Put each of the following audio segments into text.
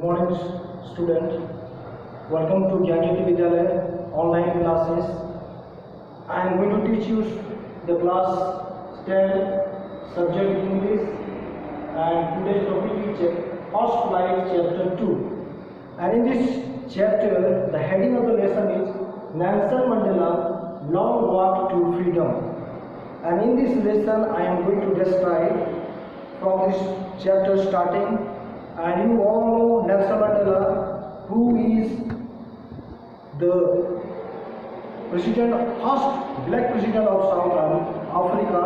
morning, students. Welcome to Jnani Vidyalaya online classes. I am going to teach you the class 10 subject English, and today's topic is First Flight chapter 2. And in this chapter, the heading of the lesson is Nelson Mandela Long Walk to Freedom. And in this lesson, I am going to describe from this chapter starting. And you all know Nelson Mandela, who is the president, first black president of South Africa.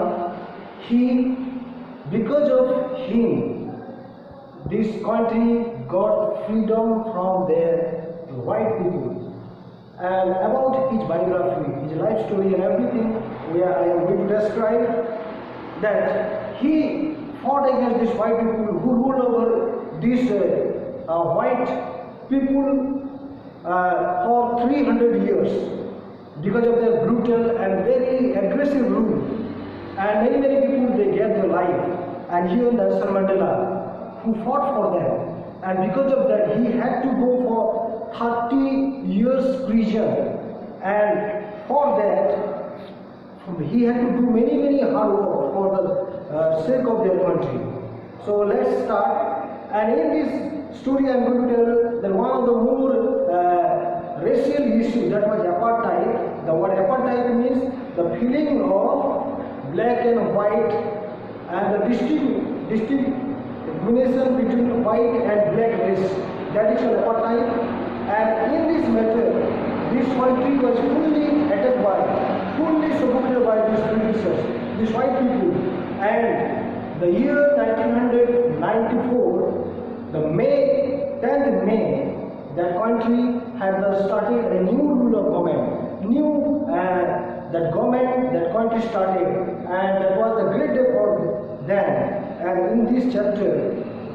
Because of him, this country got freedom from their white people. And about his biography, his life story and everything, where I am going to describe that he fought against these white people who ruled over these white people for 300 years because of their brutal and very aggressive rule. And many people, they gave their life. And here Nelson Mandela, who fought for them. And because of that, he had to go for 30 years prison. And for that, he had to do many hard work for the sake of their country. So let's start. And in this story, I am going to tell that one of the more racial issues, that was apartheid. The word apartheid means the feeling of black and white and the distinction between white and black race. That is called apartheid. And in this matter, this country was fully attacked by, fully suffocated by these Britishers, these white people. And the year 1994, the 10th May, that country had started a new rule of government. That country started, and that was a great day for them. And in this chapter,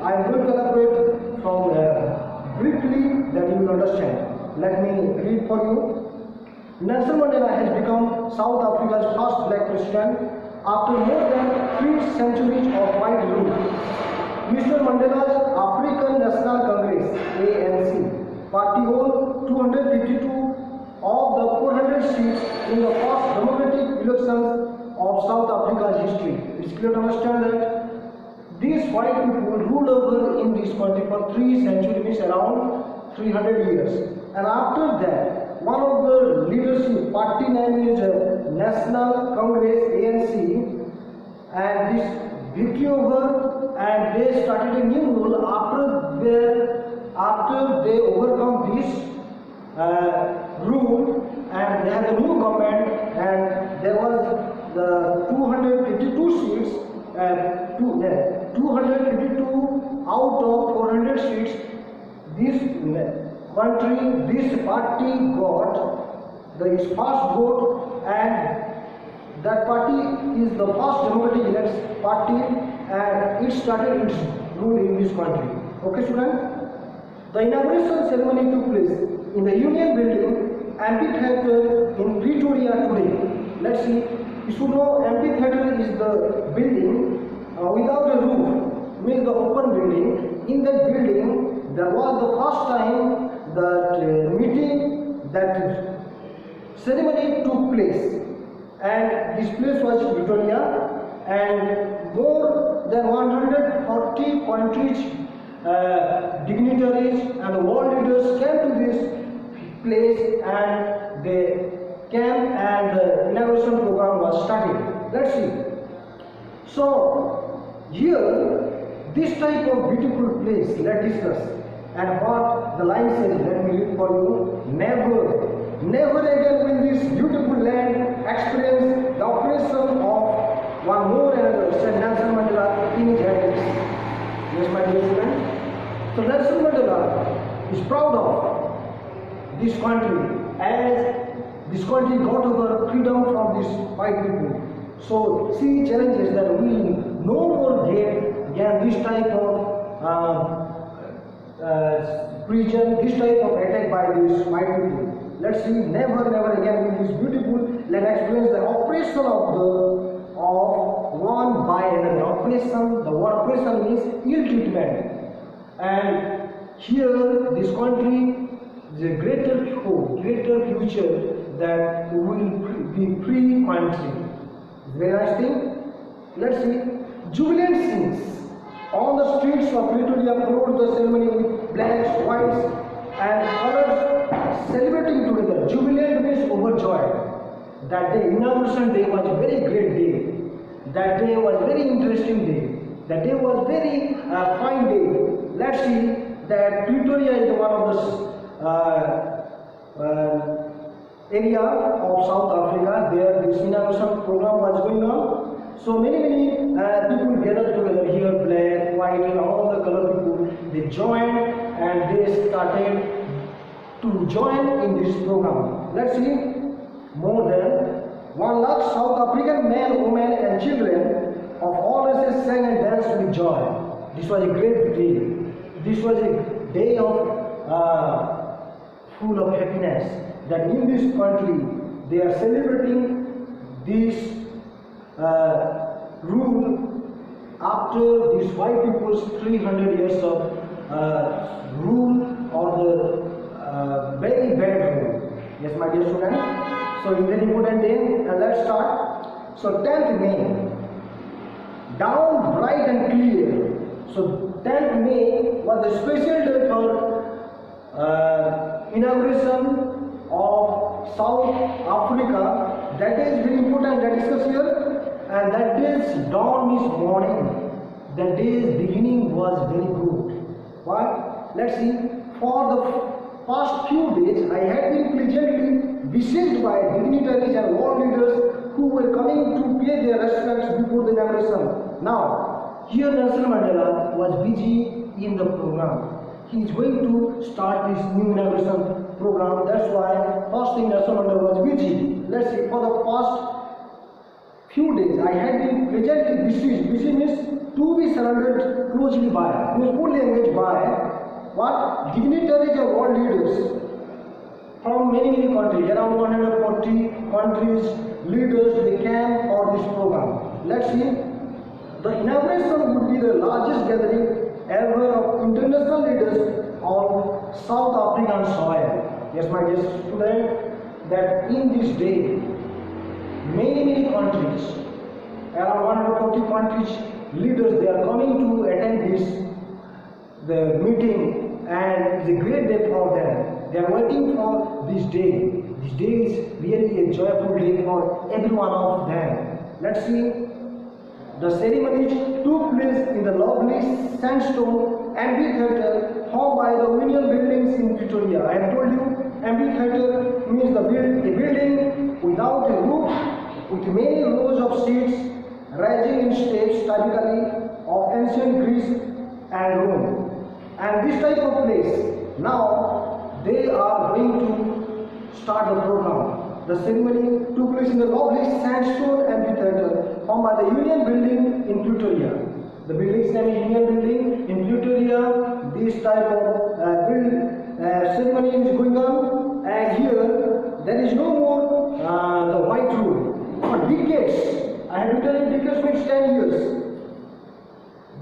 I am going to elaborate from briefly that you will understand. Let me read for you. Nelson Mandela has become South Africa's first black president after more than 3 centuries of white rule. Mr. Mandela's African National Congress (ANC) party won 252 of the 400 seats in the first democratic elections of South Africa's history. It's clear to understand that these white people ruled over in this country for 3 centuries, means around 300 years. And after that, one of the leadership party name is National Congress (ANC), and this victory over, and they started a new rule after they overcome this rule, and they had a new government, and there was the 252 seats, 252 out of 400 seats. This country, this party got its first vote, and that party is the first democratic party, and it started its rule in this country. Okay, students? The inauguration ceremony took place in the Union Building Amphitheatre in Pretoria today. Let's see. You should know amphitheatre is the building without a roof, means the open building. In that building, there was the first time that ceremony took place, and this place was Pretoria, and more than 140 countries, dignitaries and world leaders came to this place, and they came, and the inauguration program was started. Let's see. So here, this type of beautiful place, let's discuss. And what the line says, let me read for you. Never again will this beautiful land experience the oppression of one more another, said Nelson Mandela in his headings. Yes, my dear students. So Nelson Mandela is proud of this country, as this country got over freedom from these white people. So see challenges that we no more get this type of prison, this type of attack by these white people. Let's see, never again will this beautiful land experience the oppression of one by another. Oppression, the word oppression means ill treatment. And here this country is a greater hope, greater future that will be free country. Very nice thing. Let's see. Jubilant scenes on the streets of Pretoria closed the ceremony with blacks, whites, and colors celebrating together. Jubilant means overjoyed. That day, inauguration day, was a very great day. That day was very interesting day. That day was very fine day. Let's see that Pretoria is one of the area of South Africa. There this inauguration program was going on. So many people gathered together here, black, white, and all the color people. They joined and they started to join in this program. Let's see. More than 1 lakh South African men, women, and children of all races sang and danced with joy. This was a great day. This was a day of full of happiness. That in this country they are celebrating this rule after these white people's 300 years of rule or the very bad rule. Yes, my dear students. So it's very important day, and let's start. So 10th May, down bright and clear. So 10th May was a special day for inauguration of South Africa. That is very important, that discuss here. And that day's dawn means morning. That day's beginning was very good. Why? Let's see. For the past few days, I had been pleasantly besieged by dignitaries and world leaders who were coming to pay their respects before the inauguration. Now, here Nelson Mandela was busy in the program. He is going to start this new inauguration program. That's why first thing Nelson Mandela was busy. Let's see. For the past few days, I had been pleasantly besieged. Besieged means to be surrounded closely by, means fully engaged by what? Dignitaries and world leaders from many countries, around 140 countries, leaders, they came for this program. Let's see. The inauguration would be the largest gathering ever of international leaders on South African soil. Yes, my dear student, that in this day, many countries, around 140 countries, leaders, they are coming to attend the meeting, and it's a great day for them. They are waiting for this day. This day is really a joyful day for every one of them. Let's see. The ceremonies took place in the lovely sandstone amphitheatre formed by the Union buildings in Pretoria. I have told you, amphitheatre means a building without a roof, with many rows of seats rising in steps typically of ancient Greece and Rome. And this type of place, now they are going to start the program. The ceremony took place in the lovely sandstone amphitheatre formed by the Union building in Pretoria. The building's name is Union building in Pretoria. This type of ceremony is going on, and here there is no more the white rule. For decades, I have been telling decades means 10 years.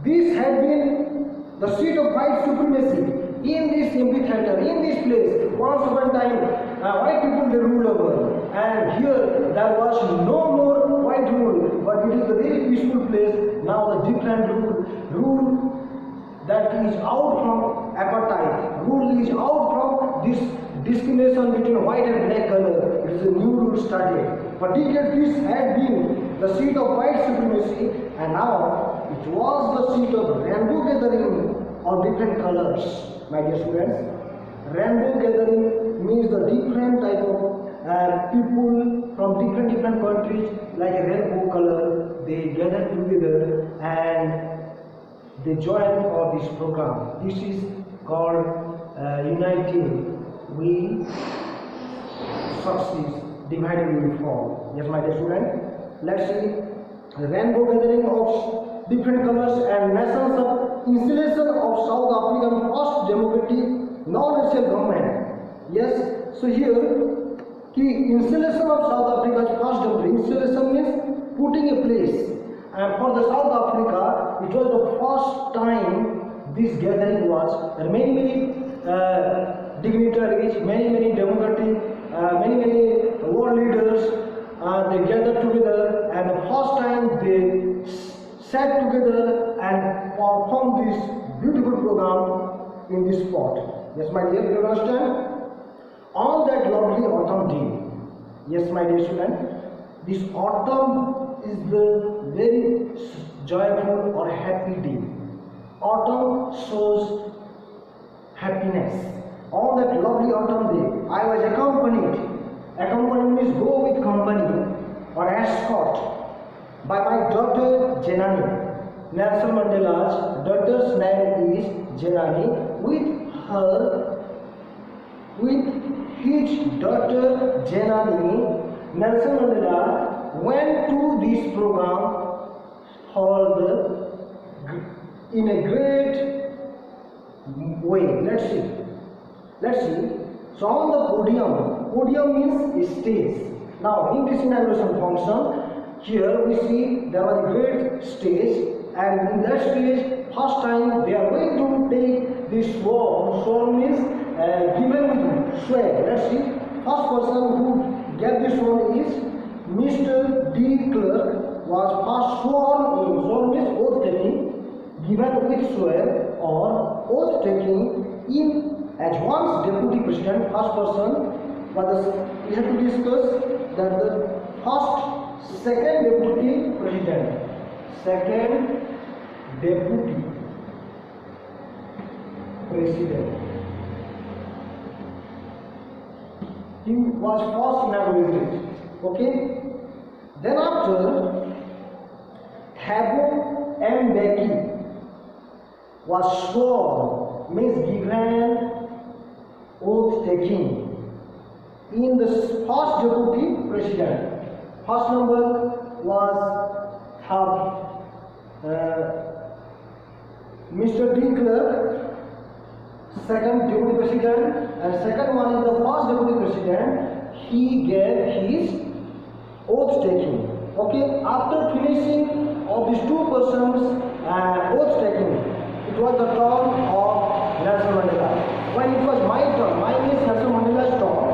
This had been the seat of white supremacy. In this amphitheatre, in this place, once upon a time, white people they ruled over, and here there was no more white rule, but it is a very peaceful place. Now the different rule that is out from apartheid, rule is out from this discrimination between white and black color. It is a new rule started. For decades this had been the seat of white supremacy, and now it was the seat of rainbow gathering of different colors. My dear students, rainbow gathering means the different type of people from different countries, like a rainbow color, they gather together and they join for this program. This is called uniting. We succeed, dividing we fall. Yes, my dear students, let's see the rainbow gathering of different colors and nations of installation of South African first democratic non-racial government. Yes, so here the installation of South Africa's first democracy. Installation means putting a place, and for the South Africa it was the first time this gathering was. There are many this spot. Yes, my dear, you understand? On that lovely autumn day, yes, my dear student, this autumn is the very joyful or happy day. Autumn shows happiness. On that lovely autumn day, I was accompanied. Accompanied means go with company or escort by my daughter Jenani. Nelson Mandela's daughter's name is Jenani. With his daughter Jenani, Nelson Mandela went to this program held in a great way. Let's see. So on the podium means stage. Now in this inauguration function, here we see there was a great stage, and in that stage, first time they are going to take this sword. Sword means given with swear. Let's see. First person who get this one is Mr. D. Clerk, was first sworn in. Sworn means oath taking, given with swear or oath taking in as once deputy president. First person, but we have to discuss that the second deputy president, second deputy president, he was first inaugurated. Okay. Then after, Thabo M. Becky was sworn, means given oath taking in the first deputy president. First number was Mr. D. Clerk, second deputy president, and second one is the first deputy president. He gave his oath taking. Okay, after finishing of these two persons oath taking, it was the turn of Nelson Mandela. When it was my turn, mine is Nelson Mandela's turn,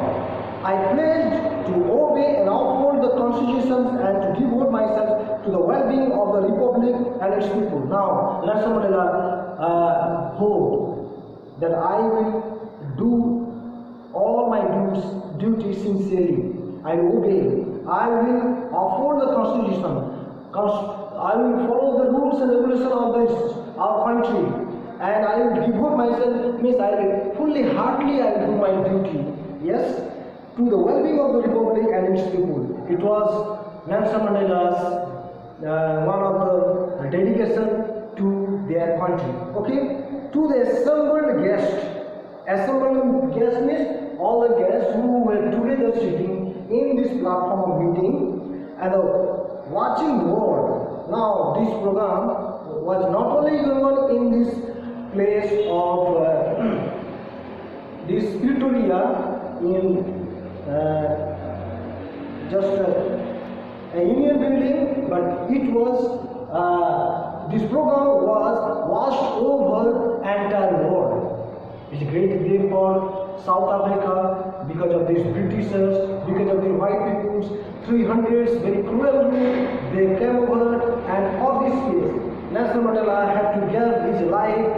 I pledged to obey and uphold the constitutions and to devote myself to the well-being of the republic and its people. Now, Nelson Mandela vowed that I will do all my duties sincerely. I will obey. I will uphold the constitution. I will follow the rules and regulations of our country, and I will devote myself. Means I will heartily I will do my duty. Yes, to the well-being of the republic and its people. It was Nelson Mandela's one of the dedication to their country. Okay, to the assembled guests. Assembled guests means all the guests who were together sitting in this platform of meeting and the watching world. Now this program was not only going on in this place of this Pretoria in just a union building, but it was this program was washed over entire world. It's a great day for South Africa because of these Britishers, because of the white peoples. 300s very cruelly they came over, and for this case Nelson Mandela had to give his life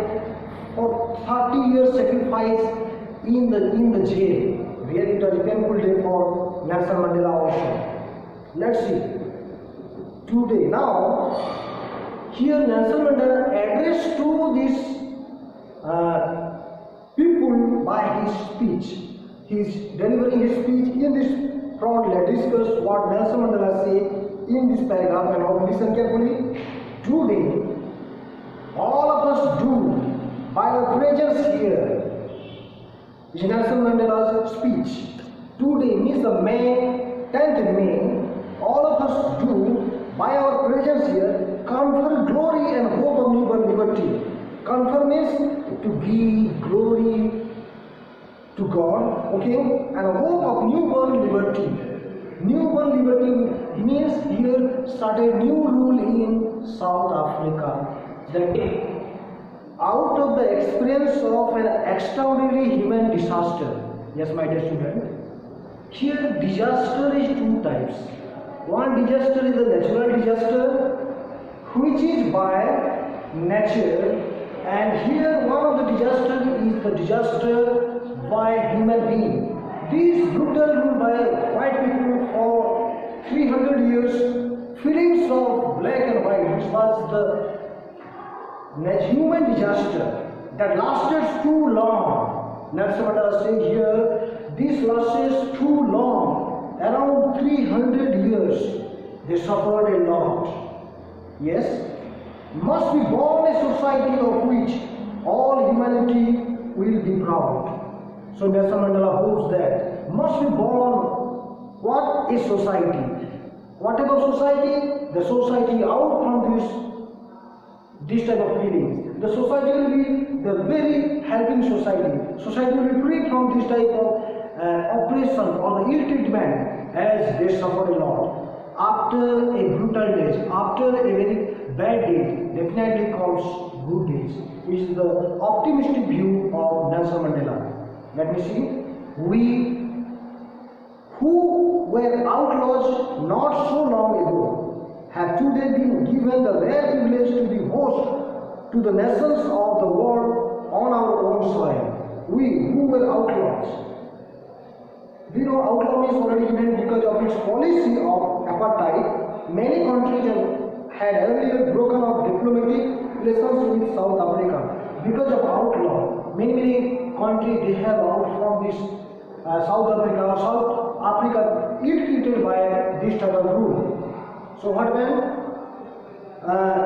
for 30 years sacrifice in the jail. Really it was a painful day for Nelson Mandela also. Let's see. Today now here Nelson Mandela addressed to this people by his speech. He is delivering his speech in this front. Let's discuss what Nelson Mandela said in this paragraph, and now listen carefully. Today, all of us do by our presence here. Is Nelson Mandela's speech. Today means the May 10th May. All of us do by our presence here confer glory and hope of newborn liberty. Confer means to give glory to God, okay, and hope of newborn liberty. Newborn liberty means here started new rule in South Africa. That out of the experience of an extraordinary human disaster. Yes, my dear student. Here disaster is two types. One disaster is the natural disaster, which is by nature, And here one of the disasters is the disaster by human being. These brutal rule by white people for 300 years, feelings of black and white, which was the human disaster that lasted too long. That's what I say here. This lasted too long, around 300 years. They suffered a lot. Yes, must be born a society of which all humanity will be proud. So Nelson Mandela hopes that must be born what is society. Whatever society, the society out from this type of feelings. The society will be the very helping society. Society will be free from this type of oppression or the ill treatment as they suffer a lot. After a brutal days, after a very bad day, definitely comes good days, which is the optimistic view of Nelson Mandela. Let me see. We who were outlaws not so long ago have today been given the rare privilege to be host to the nations of the world on our own soil. We who were outlaws. We know outlaw means already given because of its policy of apartheid. Many countries had earlier broken off diplomatic relations with South Africa because of outlaw. Many countries they have out from this South Africa is treated by this type of rule. So what when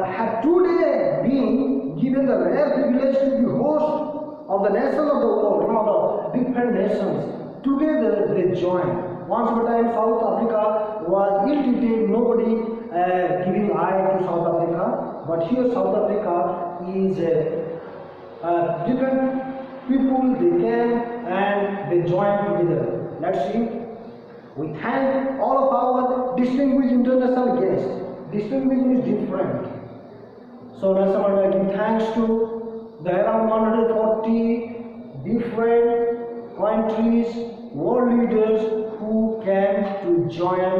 have today been given the rare privilege to be host of the nations of the world, of the different nations. Together they join. Once upon a time South Africa was ill-treated, nobody giving eye to South Africa. But here South Africa is different people, they came and they join together. Let's see. We thank all of our distinguished international guests. Distinguished is different. So Nelson Mandela give thanks to the around 140 different countries, world leaders who came to join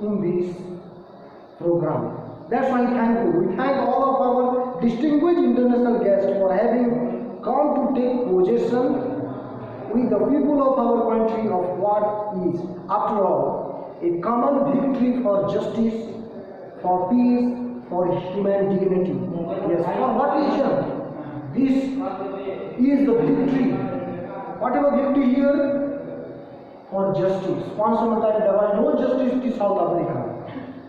in this program. That's why thankful. We thank all of our distinguished international guests for having come to take possession with the people of our country of what is, after all, a common victory for justice, for peace, for human dignity. Yes, for what reason? This is the victory. Whatever victory here, for justice. Once upon a time there was no justice in South Africa.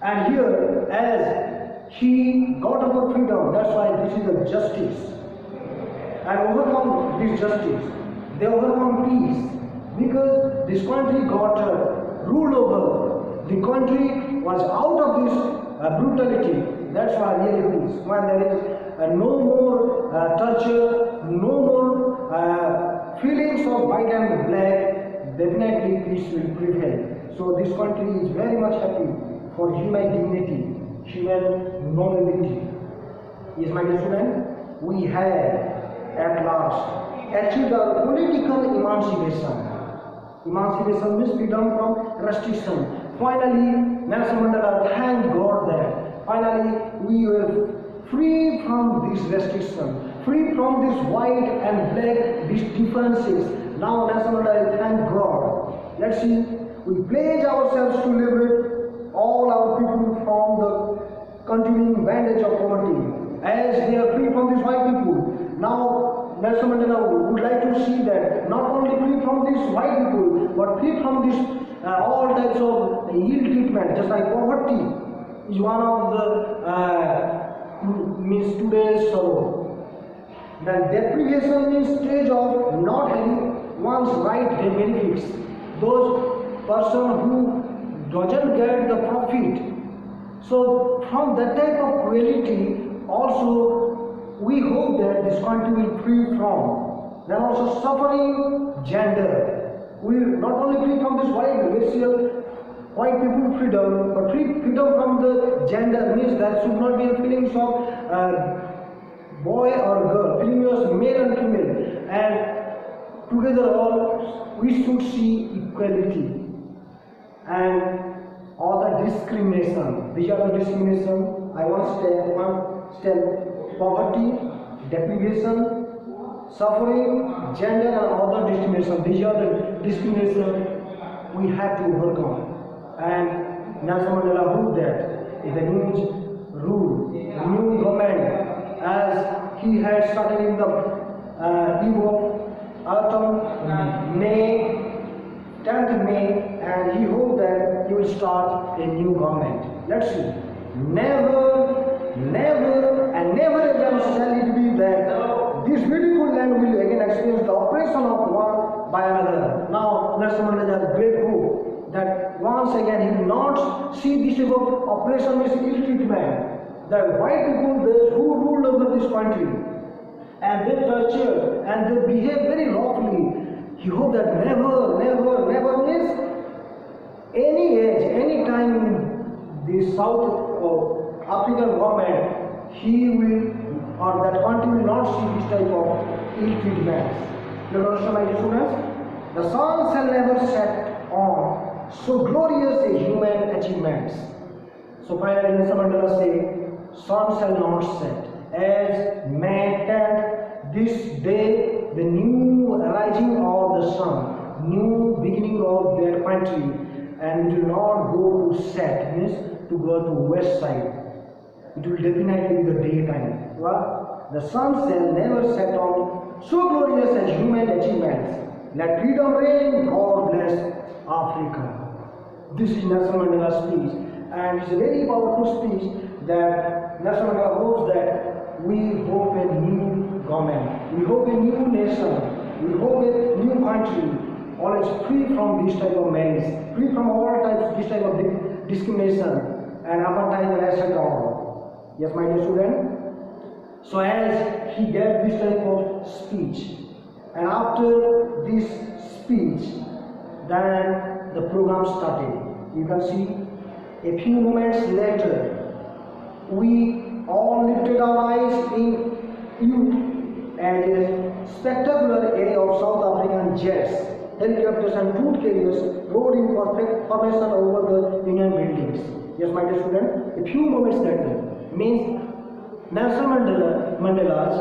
And here, as he got over freedom, that's why this is the justice. And overcome this justice. They overcome peace. Because this country got ruled over. The country was out of this brutality. That's why really peace. When there is no more torture, no more feelings of white and black, definitely peace will prevail. So this country is very much happy for human dignity, human nobility. Yes, my dear student, we have at last achieved our political emancipation. Emancipation means freedom from restriction. Finally, Nelson Mandela thanked God that finally we were free from this restriction, free from this white and black, these differences. Now Nelson Mandela thank God. Let's see, we pledge ourselves to liberate all our people from the continuing bandage of poverty, as they are free from these white people. Now Nelson Mandela would like to see that not only free from these white people, but free from this all types of ill treatment, just like poverty is one of the means today's sorrow. Then deprivation means stage of not having one's right benefits. Those person who doesn't get the profit. So from that type of cruelty, also we hope that this country will free from. Then also suffering gender. We not only free from this white racial white people freedom, but freedom from the gender means there should not be a feelings of boy or girl, feelings of male and female, and together all we should see equality and all the discrimination. These are the discrimination. I want to step poverty, deprivation, suffering, gender and other discrimination. These are the discrimination we have to overcome. And Nelson Mandela wrote that the new rule, the new government, as he had started in the eve of autumn, May, 10th May, and he hoped that he will start a new government. Let's see. Never, never, and never again shall it be that this beautiful land will again experience the oppression of one by another. Now, Nelson Mandela has great hope that once again he will not see this type of oppression as ill treatment. The white people, those who ruled over this country, and they torture and they behave very roughly. He hoped that never, never, never means any age, any time in the South African government, he will or that country will not see this type of ill treatment. You understand, my dear students? The sun shall never set on so glorious a human achievements. So finally, Nelson Mandela say, sun shall not set. As May 10th, this day, the new rising of the sun, new beginning of their country, and it will not go to set, means to go to west side. It will definitely be the daytime. Well, the sun shall never set on so glorious as human achievements. Let freedom reign, God bless Africa. This is Nelson Mandela's speech, and it's a very powerful speech that Nelson Mandela hopes that we hope a new government, we hope a new nation, we hope a new country, always free from this type of menace, free from all types, this type of discrimination and apartheid and etc. Yes, my dear student. So as he gave this type of speech, and after this speech, then the program started. You can see a few moments later, we all lifted our eyes in youth and a spectacular array of South African jets, helicopters and troop carriers rode in perfect formation over the Union buildings. Yes, my dear student, a few moments later means Nelson Mandela's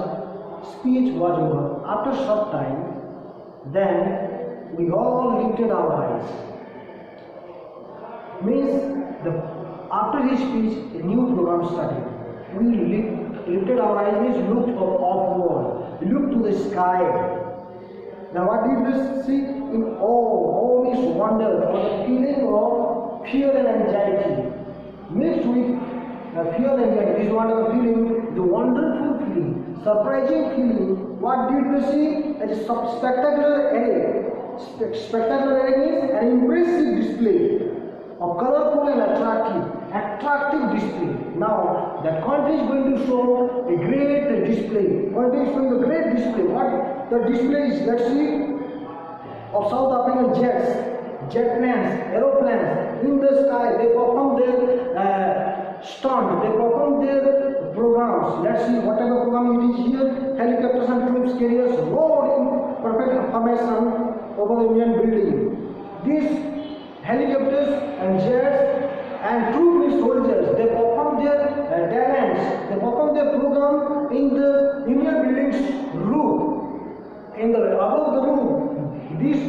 speech was over. After short time, then we all lifted our eyes. Means after his speech, a new program started. We lifted our eyes, means looked upward, looked to the sky. Now what did we see? In all this wonder, or the feeling of fear and anxiety, mixed with fear and anxiety, this wonderful feeling, the wonderful feeling, surprising feeling. What did we see? As a spectacular array. Spectacular array means an impressive display of colorful and attractive display. Now that country is going to show a great display. Country is showing a great display. What the display is? Let's see. Of South African jets, jet planes, aeroplanes in the sky. They perform their stunt. They perform their programs. Let's see whatever program it is here. Helicopters and troops carriers rode in perfect formation over the Union building. These helicopters and jets and troop soldiers, they perform their talents, they perform their program in the Union building's roof, in the above the roof. These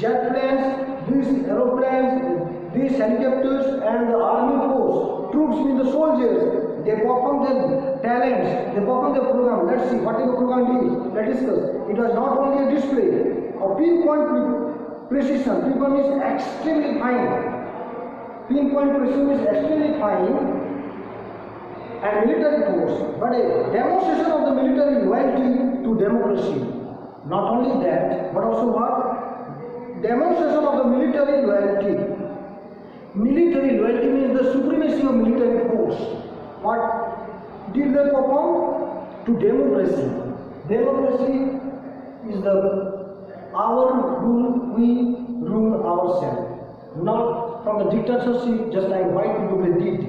jet planes, these aeroplanes, these helicopters and the army force, troops mean the soldiers, they perform their talents, they perform their program. Let's see whatever program it is. Let's discuss. It was not only a display of pinpoint precision. Pinpoint is extremely fine. Pinpoint precision is extremely fine and military force, but a demonstration of the military loyalty to democracy. Not only that, but also what? Demonstration of the military loyalty. Military loyalty means the supremacy of military force. What did they perform? To democracy. Democracy is our rule, we rule ourselves. Not from the dictatorship, just like white people did.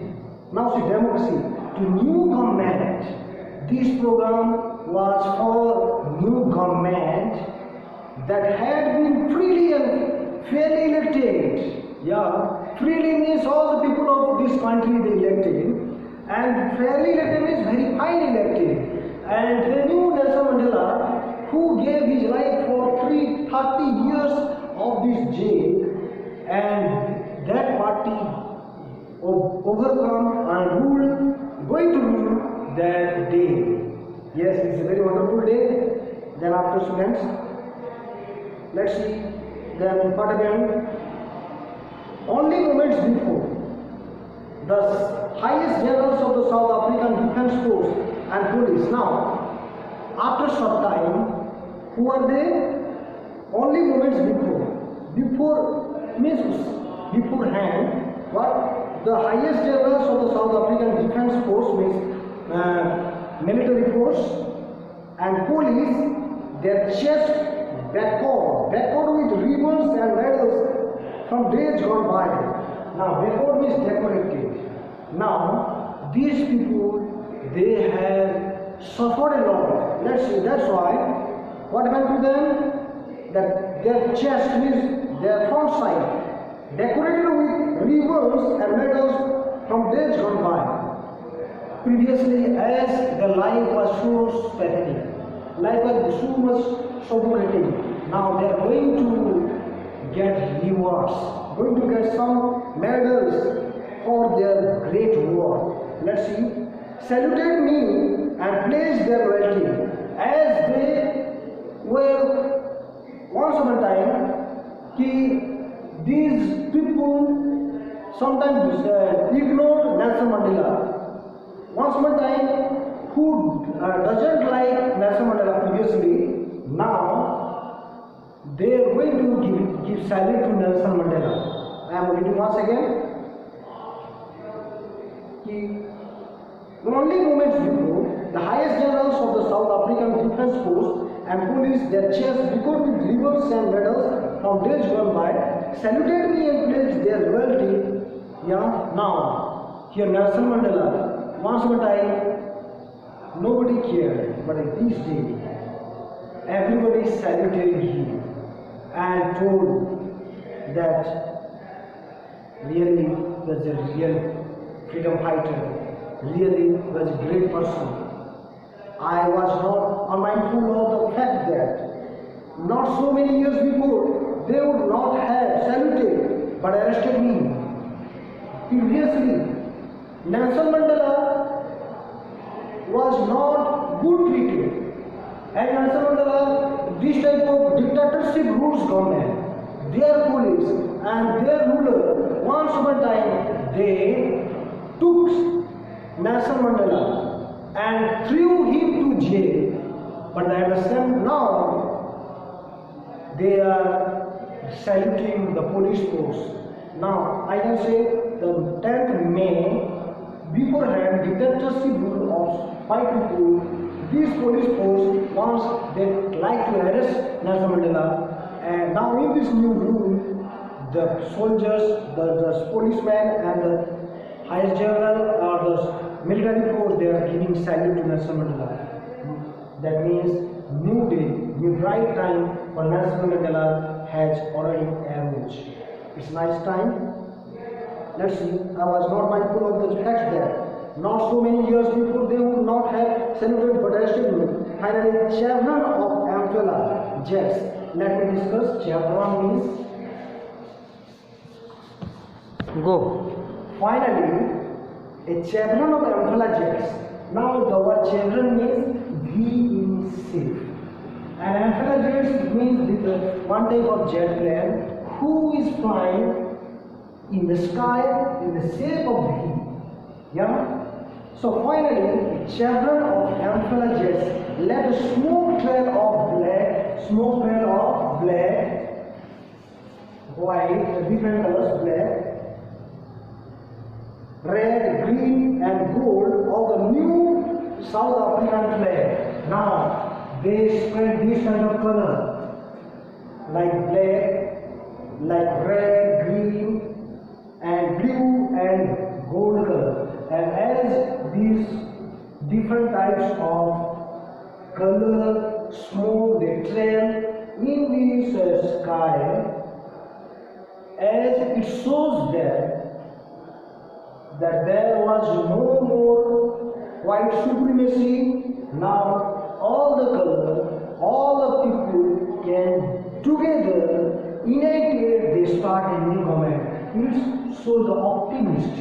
Now see democracy. To new government. This program was for new government that had been freely and fairly elected. Yeah, freely means all the people of this country they elected, and fairly elected means very fine elected. And they knew Nelson Mandela, who gave his life for 30 years of this jail, and that party overcome and going to rule that day. Yes, it's a very wonderful day. Then after students, let's see. Then part again. Only moments before, the highest generals of the South African Defence Force and police. Now, after some time, who are they? Only moments before. Before means beforehand. What? The highest generals of the South African Defence Force means military force and police. Their chest backward with ribbons and medals from days gone by. Now, backward means decorated. Now, these people, they have suffered a lot. Let's see, that's why, what happened to them? That their chest means their front side, decorated with ribbons and medals from days gone by. Previously, as the life was so pathetic, life was so much suffocating, now they are going to get rewards, going to get some medals for their great war. Let's see. Saluted me and placed their loyalty as they were once upon a time. These people sometimes ignored Nelson Mandela. Once upon a time, who doesn't like Nelson Mandela previously, now they are going to give salute to Nelson Mandela. I am reading once again. Only moments before, the highest generals of the South African Defence Force and police, their chests decorated with ribbons and medals from days gone by, saluted me and pledged their loyalty. Yeah, now, here Nelson Mandela, once upon a time, nobody cared, but in this day, everybody saluted him and told that really was a real freedom fighter. Really was a great person. I was not unmindful of the fact that not so many years before they would not have saluted but arrested me. Previously, Nelson Mandela was not good treated, and Nelson Mandela, this type of dictatorship rules government, their police and their ruler, once upon a time they took Nelson Mandela and threw him to jail, but I understand now they are saluting the police force. Now I can say the 10th May, beforehand dictatorship rule of 5 people, this police force once they like to arrest Nelson Mandela, and now in this new rule, the soldiers, the policemen and the highest general or the military force, they are giving salute to Nelson Mandela. That means new day, new bright time for Nelson Mandela has already arrived. It's nice time. Let's see. I was not mindful of the fact that not so many years before they would not have saluted but arrested me. Finally, chevron of Mandela jets. Let me discuss. Chevron means go. Finally, a chevron of Mandela jets. Now the word chevron means be in safe. And Mandela jets means one type of jet plane who is flying in the sky in the shape of V. Yeah? So finally, chevron of Mandela jets left a smoke trail of black, white, different colors, black, red, green and gold of the new South African flag. Now they spread this kind of color like black, like red, green and blue and gold color. And as these different types of color, smoke, they trail in this sky, as it shows that there was no more white supremacy. Now all the color, all the people can together united. They start a new government. It shows the optimist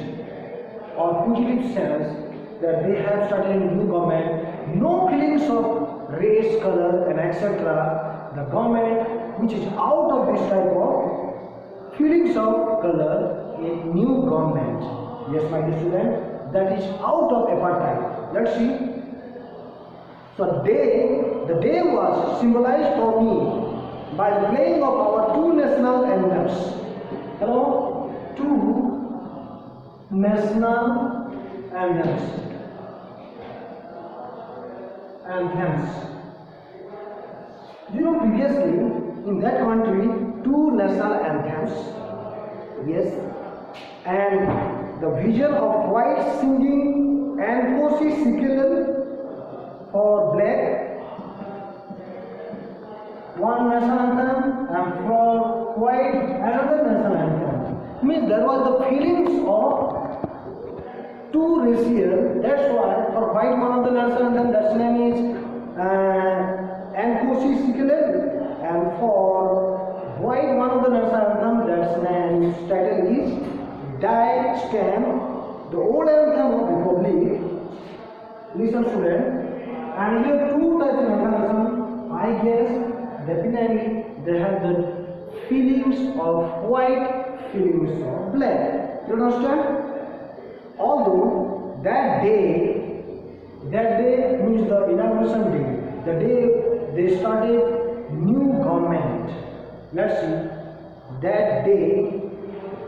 or positive sense that they have started a new government. No feelings of race, color, and etc. The government which is out of this type of feelings of color, a new government. Yes, my dear student, that is out of apartheid. Let's see. So the day was symbolized for me by the playing of our two national anthems. Hello, two national anthems. You know, previously in that country, two national anthems. Yes, and the vision of white singing and Kosi Sikilal for black, one national anthem, and for white another national anthem. Means there was the feelings of two racial. That's why for white one of the national anthem, that's name is and Kosi Sikilal, and for white one of the national anthem, that's name title is Die Stem, the old anthem of Republic. Listen, student. And here two types of mechanism. I guess definitely they have the feelings of white, feelings of black. You understand? Although that day means the inauguration day, the day they started new government. Let's see. That day,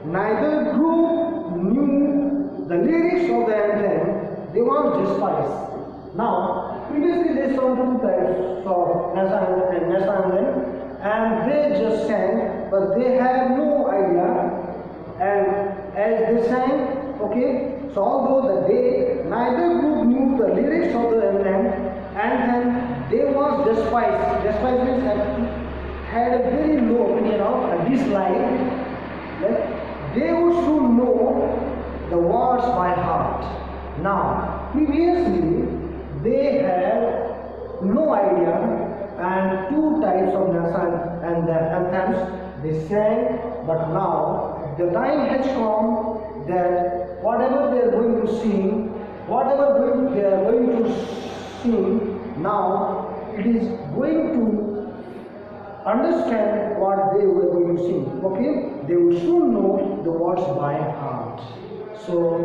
neither group knew the lyrics of the anthem. They were despised. Now, previously they saw two types of national anthem, and they just sang, but they had no idea. And as they sang, okay, so although the day neither group knew the lyrics of the anthem, and then they was despised. Despised means had a very low opinion of a dislike. That they would soon know the words by heart. Now, previously they had no idea, and two types of national anthems they sang, but now the time has come that whatever they are going to sing, whatever they are going to sing, now it is going to understand what they were going to sing. Okay, they will soon know the words by heart. So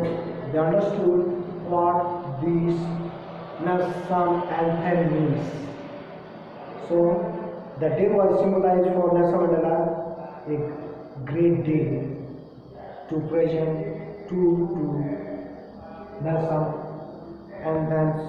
they understood what these national anthem means. So the day was symbolized for Nelson Mandela, a great day to present to national anthems